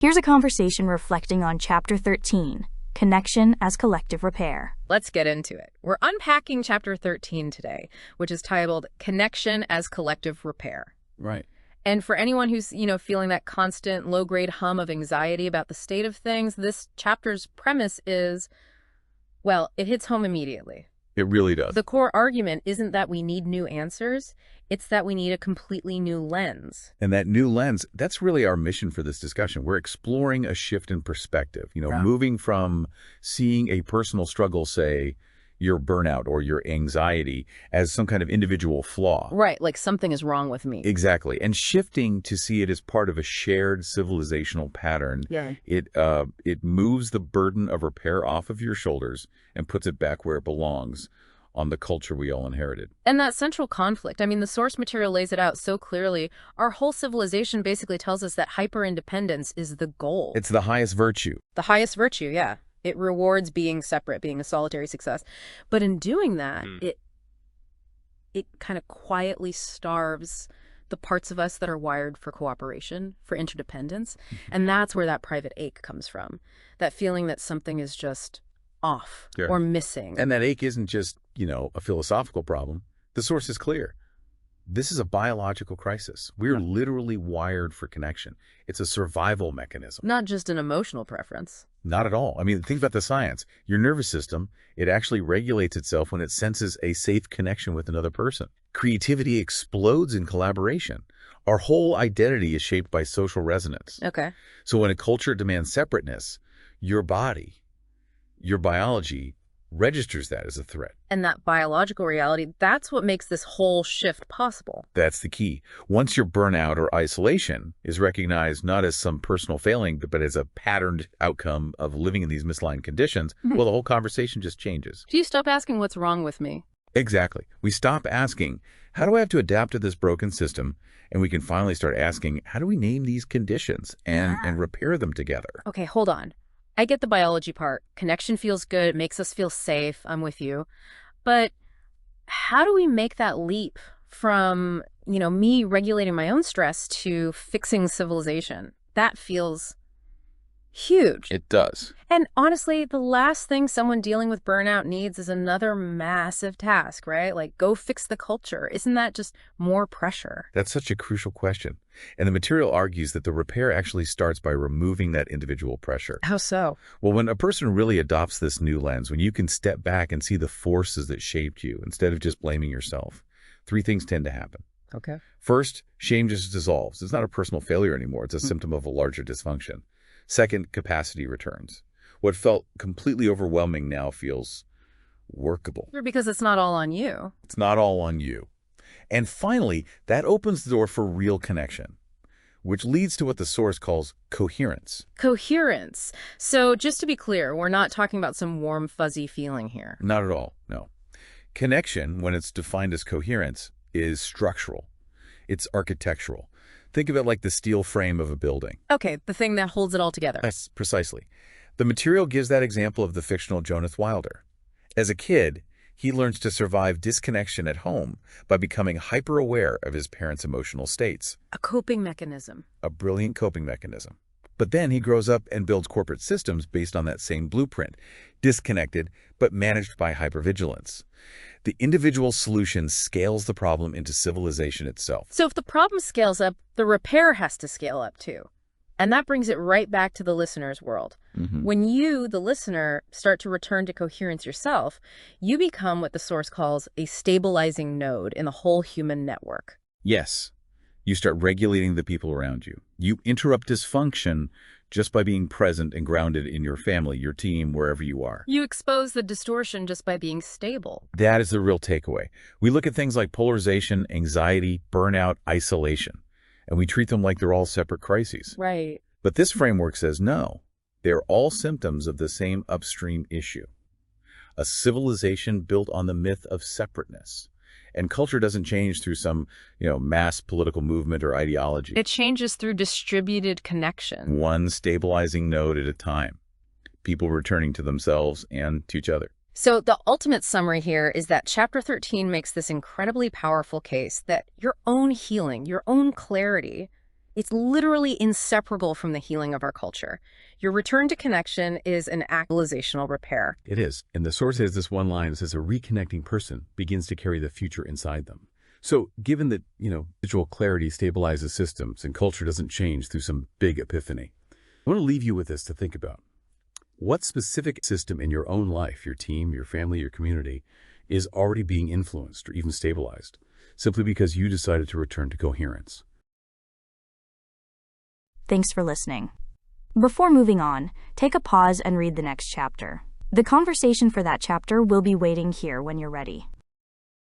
Here's a conversation reflecting on Chapter 13, Connection as Collective Repair. Let's get into it. We're unpacking Chapter 13 today, which is titled Connection as Collective Repair. Right. And for anyone who's, feeling that constant low-grade hum of anxiety about the state of things, this chapter's premise is, well, it hits home immediately. It really does. The core argument isn't that we need new answers, it's that we need a completely new lens. And that new lens, that's really our mission for this discussion. We're exploring a shift in perspective, moving from seeing a personal struggle, say, your burnout or your anxiety, as some kind of individual flaw. Right, like something is wrong with me. Exactly. And shifting to see it as part of a shared civilizational pattern. Yeah. It moves the burden of repair off of your shoulders and puts it back where it belongs, on the culture we all inherited. And that central conflict, the source material lays it out so clearly. Our whole civilization basically tells us that hyper-independence is the goal. It's the highest virtue. The highest virtue, yeah. It rewards being separate, being a solitary success. But in doing that, it kind of quietly starves the parts of us that are wired for cooperation, for interdependence. And that's where that private ache comes from. That feeling that something is just off or missing. And that ache isn't just, a philosophical problem. The source is clear. This is a biological crisis. We're literally wired for connection. It's a survival mechanism. Not just an emotional preference. Not at all. Think about the science. Your nervous system, it actually regulates itself when it senses a safe connection with another person. Creativity explodes in collaboration. Our whole identity is shaped by social resonance. Okay. So when a culture demands separateness, your body, your biology registers that as a threat. And that biological reality, that's what makes this whole shift possible. That's the key. Once your burnout or isolation is recognized not as some personal failing, but as a patterned outcome of living in these misaligned conditions, well, the whole conversation just changes. Do you stop asking what's wrong with me? Exactly. We stop asking, how do I have to adapt to this broken system? And we can finally start asking, how do we name these conditions and repair them together? Okay, hold on. I get the biology part. Connection feels good. It makes us feel safe. I'm with you. But how do we make that leap from, me regulating my own stress to fixing civilization? That feels huge. It does. And honestly, the last thing someone dealing with burnout needs is another massive task, right? Like, go fix the culture. Isn't that just more pressure? That's such a crucial question. And the material argues that the repair actually starts by removing that individual pressure. How so? Well, when a person really adopts this new lens, when you can step back and see the forces that shaped you instead of just blaming yourself, three things tend to happen. Okay. First, shame just dissolves. It's not a personal failure anymore. It's a symptom of a larger dysfunction. Second, capacity returns. What felt completely overwhelming now feels workable. Because it's not all on you. It's not all on you. And finally, that opens the door for real connection, which leads to what the source calls coherence. Coherence. So just to be clear, we're not talking about some warm, fuzzy feeling here. Not at all, no. Connection, when it's defined as coherence, is structural. It's architectural. Think of it like the steel frame of a building. Okay, the thing that holds it all together. That's precisely. The material gives that example of the fictional Jonathan Wilder. As a kid, he learns to survive disconnection at home by becoming hyper-aware of his parents' emotional states. A coping mechanism. A brilliant coping mechanism. But then he grows up and builds corporate systems based on that same blueprint, disconnected but managed by hypervigilance. The individual solution scales the problem into civilization itself. So if the problem scales up, the repair has to scale up too. And that brings it right back to the listener's world. When you, the listener, start to return to coherence yourself, you become what the source calls a stabilizing node in the whole human network. Yes. You start regulating the people around you. You interrupt dysfunction just by being present and grounded in your family, your team, wherever you are. You expose the distortion just by being stable. That is the real takeaway. We look at things like polarization, anxiety, burnout, isolation, and we treat them like they're all separate crises. Right. But this framework says no. They're all symptoms of the same upstream issue. A civilization built on the myth of separateness. And culture doesn't change through some, mass political movement or ideology. It changes through distributed connection. One stabilizing node at a time. People returning to themselves and to each other. So the ultimate summary here is that Chapter 13 makes this incredibly powerful case that your own healing, your own clarity, It's literally inseparable from the healing of our culture. Your return to connection is an actualizational repair. It is. And the source has this one line that says a reconnecting person begins to carry the future inside them. So given that, visual clarity stabilizes systems and culture doesn't change through some big epiphany, I want to leave you with this to think about. What specific system in your own life, your team, your family, your community, is already being influenced or even stabilized simply because you decided to return to coherence? Thanks for listening. Before moving on, take a pause and read the next chapter. The conversation for that chapter will be waiting here when you're ready.